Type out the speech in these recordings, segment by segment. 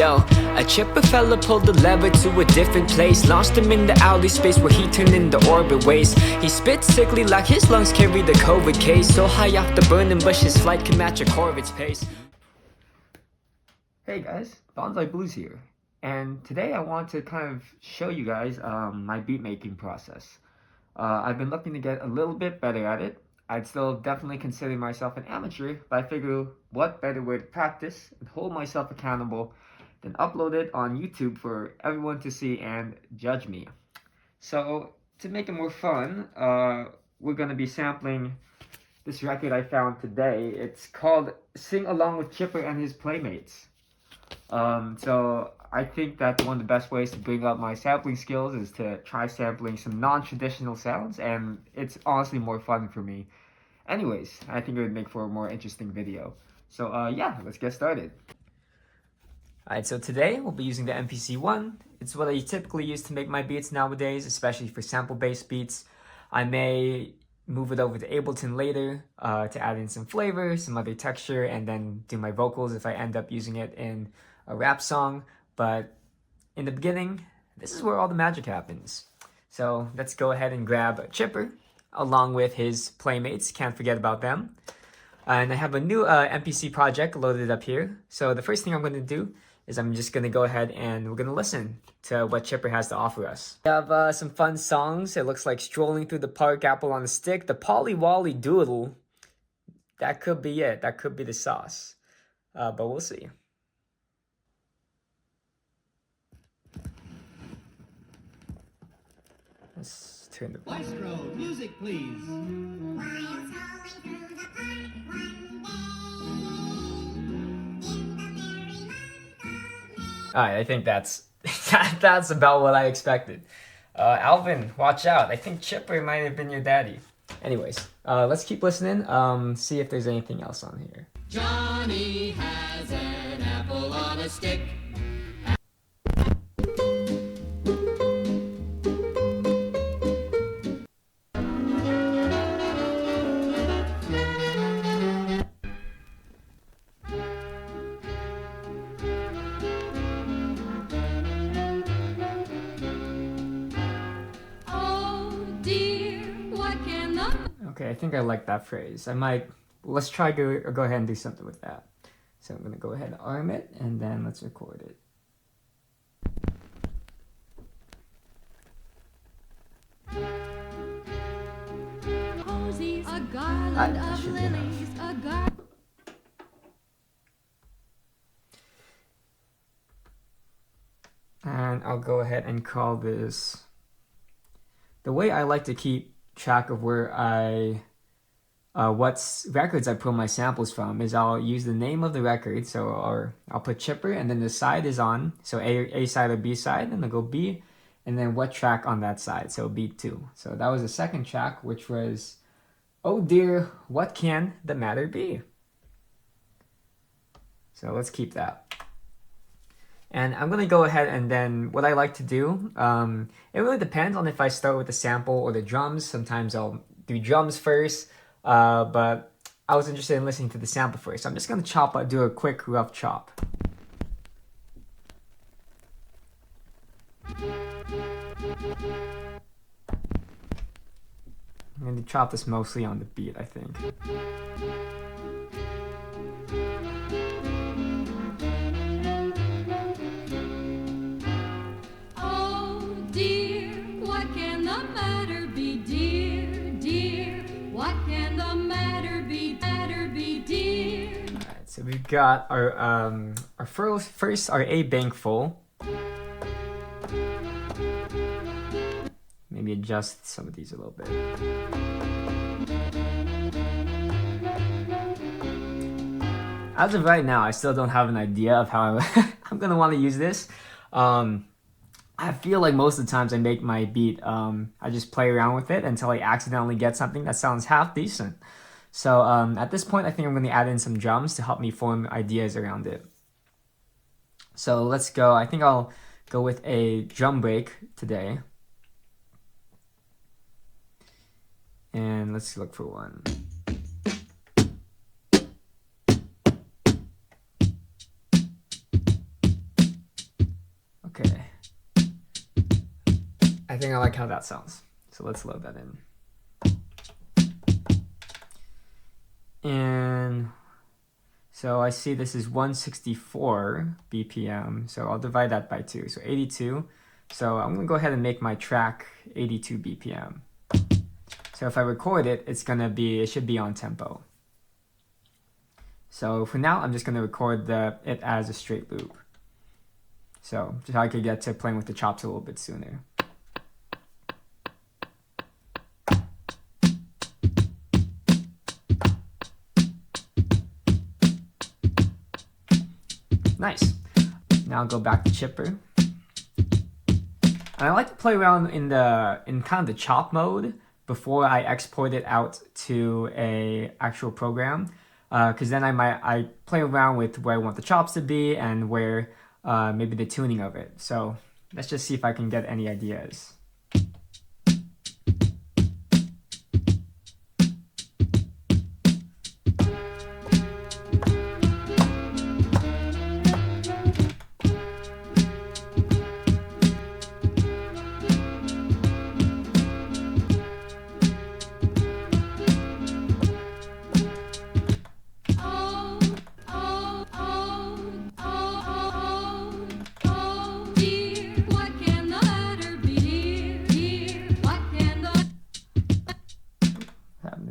Yo, a chipper fella pulled the lever to a different place, launched him in the outer space where he turned into orbit waste. He spit sickly like his lungs carry the COVID case, so high off the burning bush his flight can match a Corvette's pace. Hey guys, Bonsai Blues here, and today I want to kind of show you guys my beat making process. I've been looking to get a little bit better at it. I'd still definitely consider myself an amateur, but I figure what better way to practice and hold myself accountable than upload it on YouTube for everyone to see and judge me. So to make it more fun, we're going to be sampling this record I found today. It's called Sing Along with Chipper and His Playmates. So I think that one of the best ways to bring up my sampling skills is to try sampling some non-traditional sounds, and it's honestly more fun for me. Anyways, I think it would make for a more interesting video. So yeah, let's get started. Alright, so today we'll be using the MPC 1. It's what I typically use to make my beats nowadays, especially for sample-based beats. I may move it over to Ableton later to add in some flavor, some other texture, and then do my vocals if I end up using it in a rap song. But in the beginning, this is where all the magic happens. So let's go ahead and grab Chipper along with his playmates. Can't forget about them. And I have a new MPC project loaded up here. So the first thing I'm going to do is I'm just going to go ahead and we're going to listen to what Chipper has to offer us. We have some fun songs. It looks like Strolling Through the Park, Apple on a Stick, the Polly Wally Doodle. That could be it. That could be the sauce. But we'll see. Let's turn the Maestro, music please. Alright, I think that's that's about what I expected. Alvin, watch out. I think Chipper might have been your daddy. Anyways, let's keep listening. See if there's anything else on here. Johnny has an apple on a stick. Okay, I think I like that phrase. Let's try go ahead and do something with that. So I'm gonna go ahead and arm it, and then let's record it. Posies, a garland of lilies, a garland. And I'll go ahead and call this. The way I like to keep track of where what records I pull my samples from is I'll use the name of the record. So I'll put Chipper, and then the side is on. So A side or B side, and I'll go B, and then what track on that side. So beat 2. So that was the second track, which was Oh Dear, What Can the Matter Be? So let's keep that. And I'm going to go ahead and then what I like to do, it really depends on if I start with the sample or the drums. Sometimes I'll do drums first, but I was interested in listening to the sample first. So I'm just going to do a quick rough chop. I'm going to chop this mostly on the beat, I think. So we've got our our A bank full. Maybe adjust some of these a little bit. As of right now, I still don't have an idea of how I'm gonna want to use this. I feel like most of the times I make my beat, I just play around with it until I accidentally get something that sounds half decent. So at this point, I think I'm going to add in some drums to help me form ideas around it. So let's go. I think I'll go with a drum break today. And let's look for one. I think I like how that sounds. So let's load that in. And so I see this is 164 BPM. So I'll divide that by 2. So 82. So I'm going to go ahead and make my track 82 BPM. So if I record it, it should be on tempo. So for now, I'm just going to record it as a straight loop. So just I could get to playing with the chops a little bit sooner. Nice. Now I'll go back to chipper. And I like to play around in kind of the chop mode before I export it out to a actual program, because then I play around with where I want the chops to be and where maybe the tuning of it. So let's just see if I can get any ideas.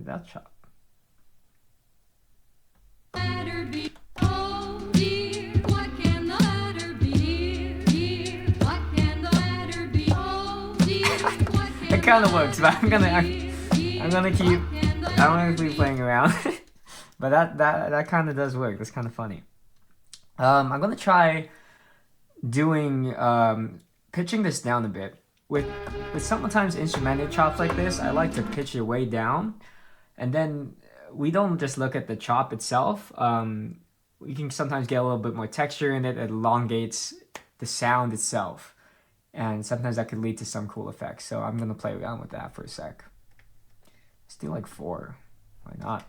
That chop. It kind of works, but I'm gonna keep playing around. But that kind of does work. That's kind of funny. I'm gonna try doing pitching this down a bit. With sometimes instrumental chops like this, I like to pitch it way down. And then we don't just look at the chop itself. We can sometimes get a little bit more texture in it. It elongates the sound itself. And sometimes that could lead to some cool effects. So I'm going to play around with that for a sec. Let's do like 4. Why not?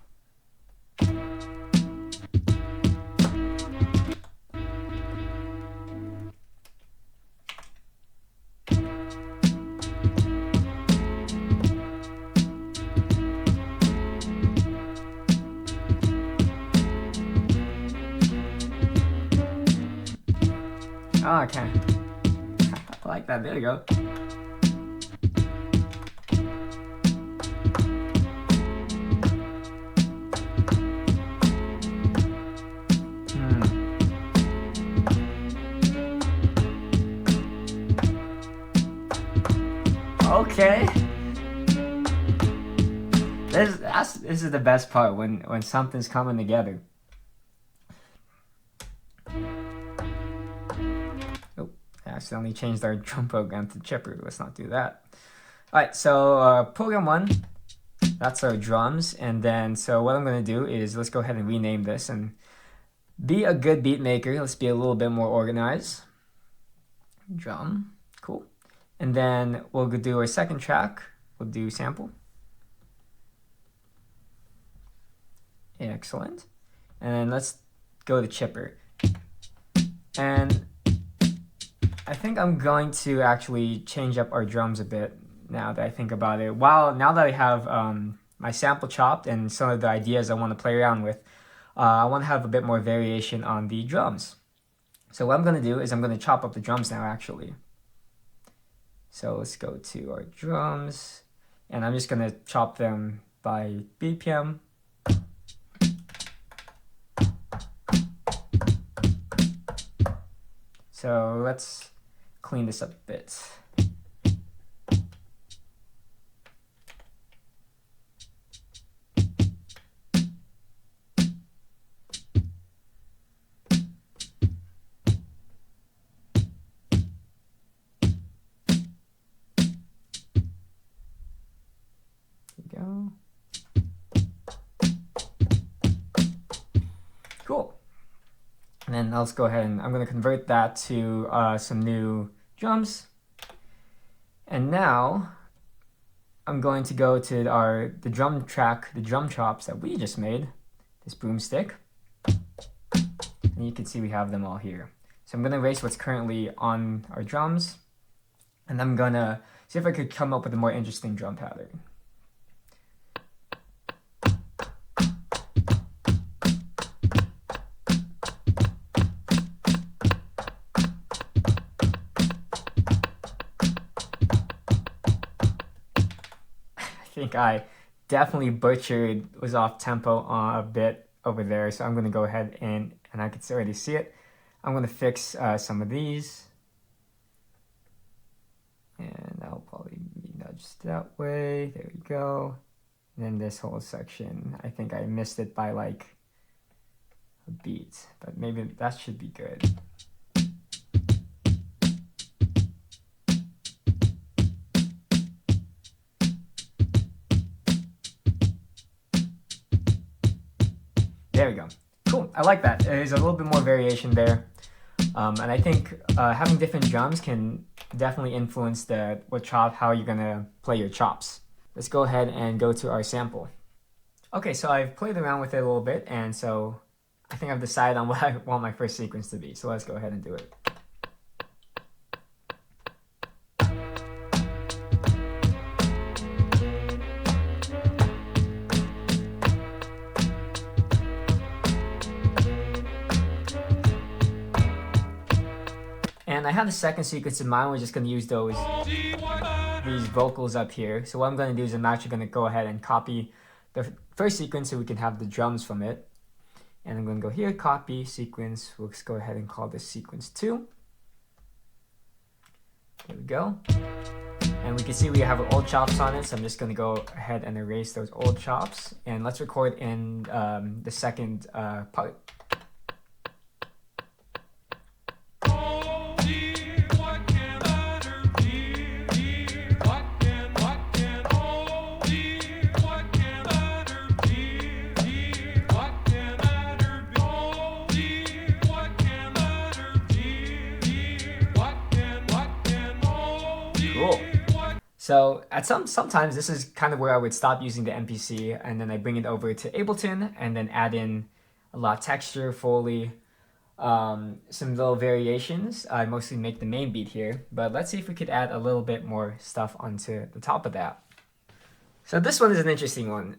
Oh, okay. I like that. There you go. Okay. This is the best part when something's coming together. I accidentally changed our drum program to chipper. Let's not do that. Alright, so program 1, that's our drums. And then, so what I'm going to do is, let's go ahead and rename this and be a good beat maker. Let's be a little bit more organized. Drum, cool. And then we'll do our second track. We'll do sample. Excellent. And then let's go to chipper. And I think I'm going to actually change up our drums a bit now that I think about it. Now that I have my sample chopped and some of the ideas I want to play around with, I want to have a bit more variation on the drums. So what I'm going to do is I'm going to chop up the drums now actually. So let's go to our drums and I'm just going to chop them by BPM. So let's clean this up a bit. Go. Cool. And then let's go ahead and I'm going to convert that to some new drums. And now I'm going to go to the drum track, the drum chops that we just made, this broomstick. And you can see we have them all here. So I'm going to erase what's currently on our drums. And I'm going to see if I could come up with a more interesting drum pattern. I think I definitely was off tempo a bit over there, so I'm going to go ahead and I can already see it. I'm going to fix some of these, and I'll probably be nudged that way. There we go. And then this whole section, I think I missed it by like a beat, but maybe that should be good. There we go. Cool. I like that. There's a little bit more variation there. And I think having different drums can definitely influence how you're going to play your chops. Let's go ahead and go to our sample. Okay, so I've played around with it a little bit, and so I think I've decided on what I want my first sequence to be. So let's go ahead and do it. And I have the second sequence in mind. We're just going to use these vocals up here. So what I'm going to do is I'm actually going to go ahead and copy the first sequence so we can have the drums from it. And I'm going to go here, copy, sequence. We'll just go ahead and call this sequence 2. There we go. And we can see we have old chops on it. So I'm just going to go ahead and erase those old chops. And let's record in the second part. Cool. So at sometimes this is kind of where I would stop using the MPC, and then I bring it over to Ableton and then add in a lot of texture, Foley, some little variations. I mostly make the main beat here, but let's see if we could add a little bit more stuff onto the top of that. So this one is an interesting one.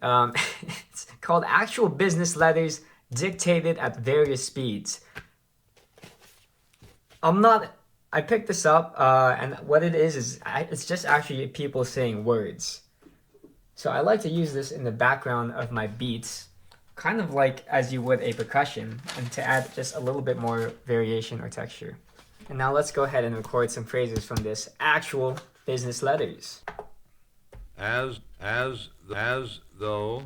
It's called Actual Business Letters Dictated at Various Speeds. I picked this up, and what it is it's just actually people saying words. So I like to use this in the background of my beats, kind of like as you would a percussion, and to add just a little bit more variation or texture. And now let's go ahead and record some phrases from this Actual Business Letters. As though,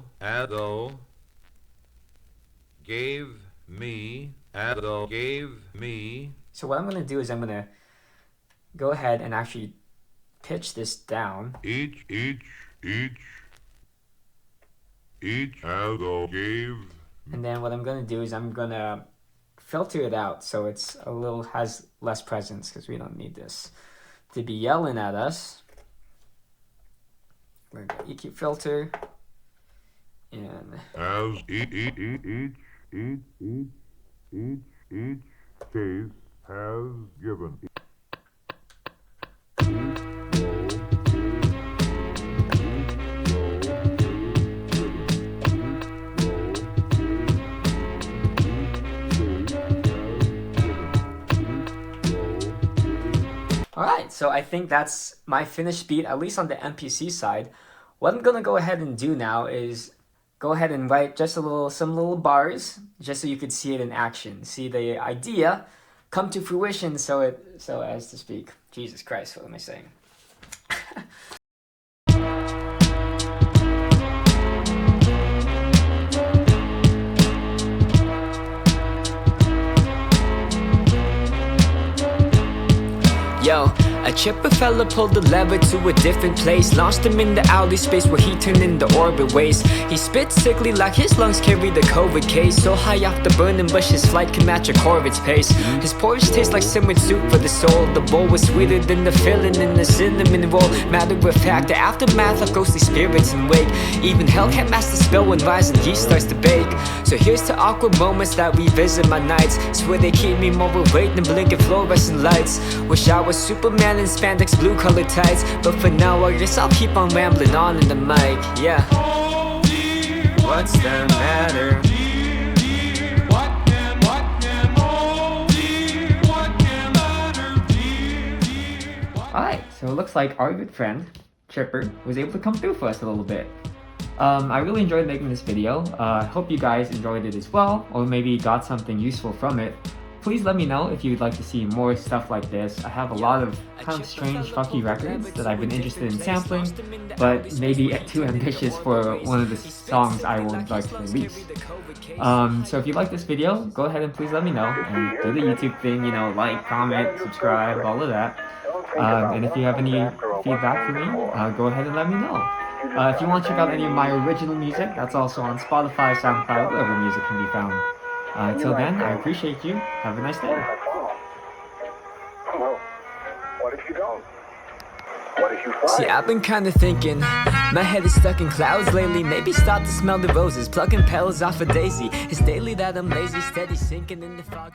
gave me, So what I'm going to do is I'm going to go ahead and actually pitch this down. each, as though, gave. And then what I'm going to do is I'm going to filter it out so it's has less presence, because we don't need this to be yelling at us. We're going to EQ filter. And As each case has given. Alright, so I think that's my finished beat, at least on the MPC side. What I'm going to go ahead and do now is go ahead and write just some little bars, just so you could see it in action. See the idea come to fruition, so as to speak. Jesus Christ, what am I saying? Yo, a chipper fella pulled the lever to a different place, launched him in the outer space where he turned into orbit waste. He spit sickly like his lungs carry the COVID case, so high off the burning bush his flight can match a Corvette's pace. His porridge tastes like simmered soup for the soul. The bowl was sweeter than the filling in the cinnamon roll. Matter of fact, the aftermath of ghostly spirits and wake. Even hell can't mask the spell when rising yeast starts to bake. So here's to awkward moments that revisit my nights. Swear they keep me more awake than blinking fluorescent lights. Wish I was Superman man in spandex, blue colored tights. But for now, I guess I'll keep on rambling on in the mic, yeah. What's the matter? Alright, so it looks like our good friend, Chipper, was able to come through for us a little bit. I really enjoyed making this video. I hope you guys enjoyed it as well, or maybe got something useful from it. Please let me know if you would like to see more stuff like this. I have a lot of kind of strange, funky records that I've been interested in sampling, but maybe too ambitious for one of the songs I would like to release. So if you like this video, go ahead and please let me know, and do the YouTube thing, you know, like, comment, subscribe, all of that. And if you have any feedback for me, go ahead and let me know. If you want to check out any of my original music, that's also on Spotify, SoundCloud, wherever music can be found. Until then, I appreciate you. Have a nice day. Well, what if you don't? What if you find? See, I've been kinda thinking, my head is stuck in clouds lately. Maybe stop to smell the roses, plucking petals off a daisy. It's daily that I'm lazy, steady sinking in the fog.